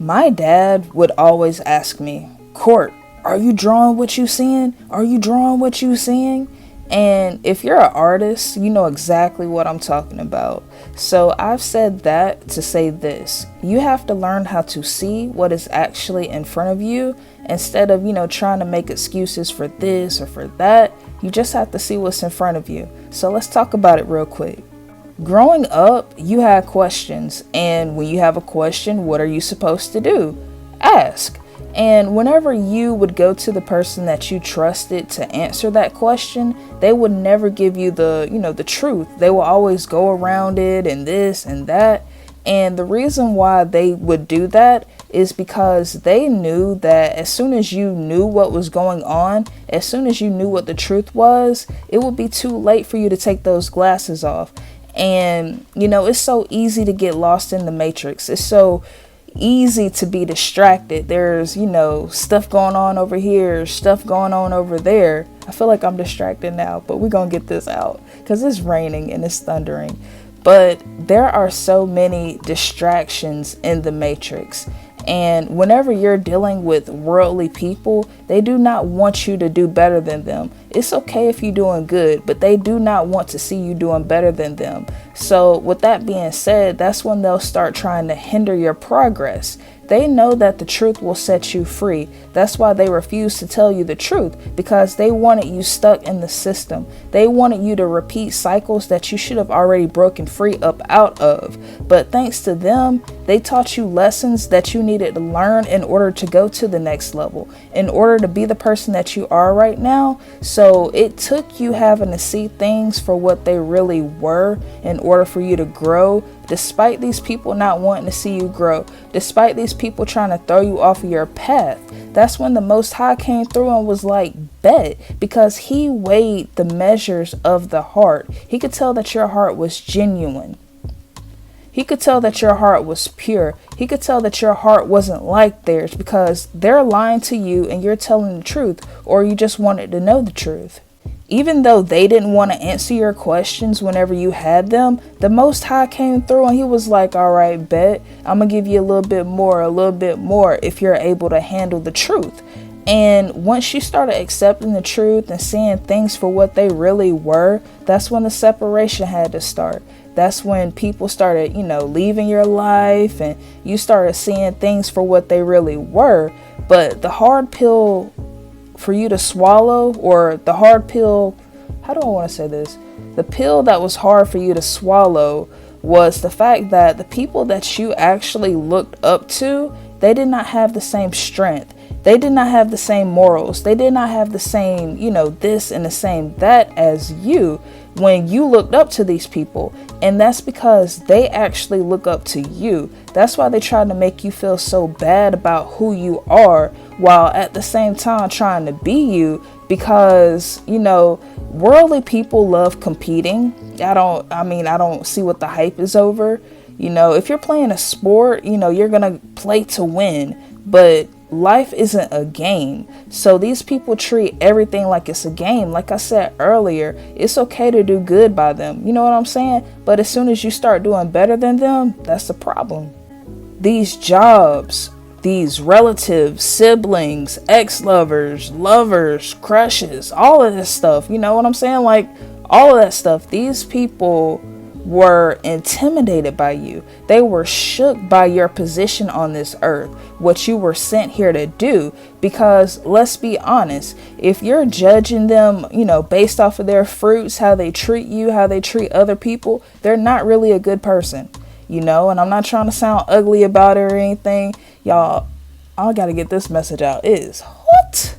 My dad would always ask me, Court, are you drawing what you seeing? Are you drawing what you seeing? And if you're an artist, you know exactly what I'm talking about. So I've said that to say this. You have to learn how to see what is actually in front of you instead of, trying to make excuses for this or for that. You just have to see what's in front of you. So let's talk about it real quick. Growing up, you had questions, and when you have a question, what are you supposed to do? Ask. And whenever you would go to the person that you trusted to answer that question, they would never give you the truth. They will always go around it and this and that. And the reason why they would do that is because they knew that as soon as you knew what was going on, as soon as you knew what the truth was, it would be too late for you to take those glasses off. And, it's so easy to get lost in the matrix. It's so easy to be distracted. There's, stuff going on over here, stuff going on over there. I feel like I'm distracted now, but we're going to get this out because it's raining and it's thundering. But there are so many distractions in the matrix. And whenever you're dealing with worldly people, they do not want you to do better than them. It's okay if you're doing good, but they do not want to see you doing better than them. So with that being said, that's when they'll start trying to hinder your progress. They know that the truth will set you free. That's why they refuse to tell you the truth, because they wanted you stuck in the system. They wanted you to repeat cycles that you should have already broken free up out of. But thanks to them, they taught you lessons that you needed to learn in order to go to the next level, in order to be the person that you are right now. So it took you having to see things for what they really were in order for you to grow, despite these people not wanting to see you grow, despite these people trying to throw you off of your path. That's when the Most High came through and was like, bet, because he weighed the measures of the heart. He could tell that your heart was genuine. He could tell that your heart was pure. He could tell that your heart wasn't like theirs, because they're lying to you and you're telling the truth, or you just wanted to know the truth. Even though they didn't want to answer your questions whenever you had them, the Most High came through and he was like, all right, bet, I'm going to give you a little bit more if you're able to handle the truth. And once you started accepting the truth and seeing things for what they really were, that's when the separation had to start. That's when people started, leaving your life and you started seeing things for what they really were. But the hard pill for you to swallow, or the hard pill, how do I want to say this? The pill that was hard for you to swallow was the fact that the people that you actually looked up to, they did not have the same strength. They did not have the same morals. They did not have the same, this and the same that as you when you looked up to these people. And that's because they actually look up to you. That's why they try to make you feel so bad about who you are, while at the same time trying to be you, because, worldly people love competing. I don't see what the hype is over. If you're playing a sport, you're going to play to win, but life isn't a game. So these people treat everything like it's a game. Like I said earlier, it's okay to do good by them. You know what I'm saying? But as soon as you start doing better than them, that's the problem. These jobs, these relatives, siblings, ex-lovers, lovers, crushes, all of this stuff, you know what I'm saying? Like all of that stuff, these people were intimidated by you. They were shook by your position on this earth, what you were sent here to do. Because let's be honest, if you're judging them, based off of their fruits, how they treat you, how they treat other people, they're not really a good person, and I'm not trying to sound ugly about it or anything. Y'all, I gotta get this message out is what?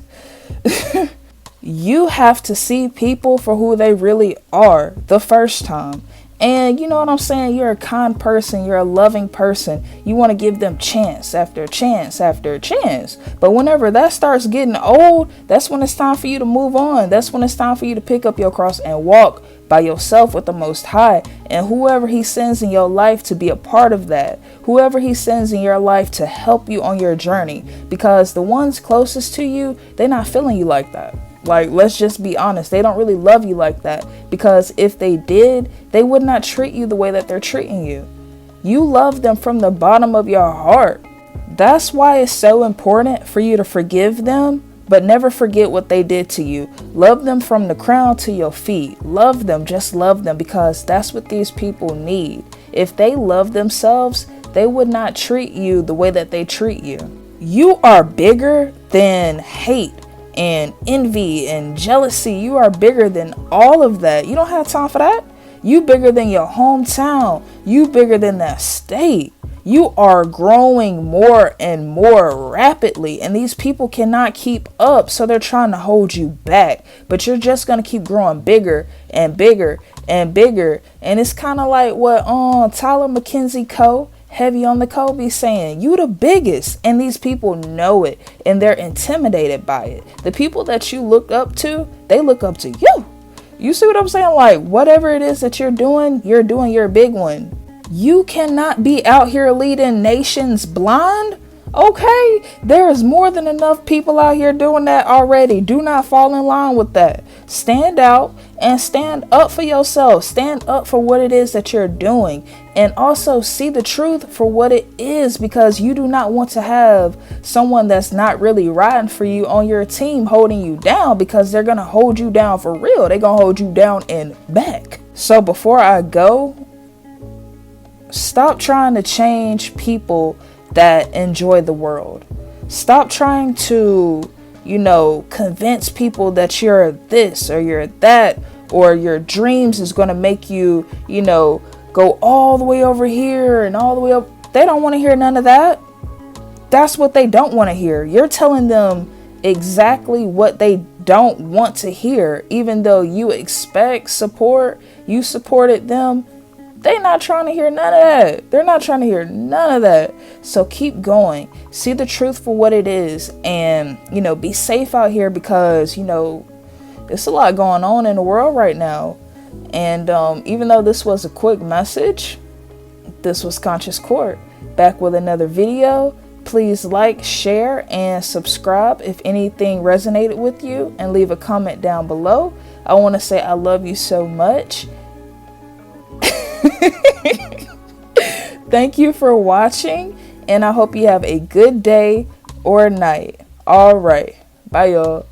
You have to see people for who they really are the first time. And you know what I'm saying? You're a kind person. You're a loving person. You want to give them chance after chance after chance. But whenever that starts getting old, that's when it's time for you to move on. That's when it's time for you to pick up your cross and walk by yourself with the Most High. And whoever he sends in your life to be a part of that, whoever he sends in your life to help you on your journey, because the ones closest to you, they're not feeling you like that. Like, let's just be honest. They don't really love you like that, because if they did, they would not treat you the way that they're treating you. You love them from the bottom of your heart. That's why it's so important for you to forgive them, but never forget what they did to you. Love them from the crown to your feet. Love them, just love them, because that's what these people need. If they love themselves, they would not treat you the way that they treat you. You are bigger than hate and envy and jealousy. You are bigger than all of that. You don't have time for that. You bigger than your hometown. You bigger than that state. You are growing more and more rapidly, and these people cannot keep up, so they're trying to hold you back. But you're just going to keep growing bigger and bigger and bigger. And it's kind of like what Tyler McKenzie Co. Heavy on the Kobe saying, you the biggest, and these people know it, and they're intimidated by it. The people that you look up to, they look up to you. You see what I'm saying? Like, whatever it is that you're doing your big one. You cannot be out here leading nations blind. Okay, there is more than enough people out here doing that already. Do not fall in line with that. Stand out and stand up for yourself. Stand up for what it is that you're doing. And also see the truth for what it is, because you do not want to have someone that's not really riding for you on your team holding you down, because they're going to hold you down for real. They're going to hold you down and back. So before I go, stop trying to change people that enjoy the world. Stop trying to, convince people that you're this or you're that, or your dreams is going to make you, go all the way over here and all the way up. They don't want to hear none of that. That's what they don't want to hear. You're telling them exactly what they don't want to hear, even though you expect support. You supported them. They're not trying to hear none of that. They're not trying to hear none of that. So keep going. See the truth for what it is. And, be safe out here, because, there's a lot going on in the world right now. And even though this was a quick message, this was Conscious Court, back with another video. Please like, share, and subscribe if anything resonated with you, and leave a comment down below. I want to say I love you so much. Thank you for watching, and I hope you have a good day or night. All right. Bye, y'all.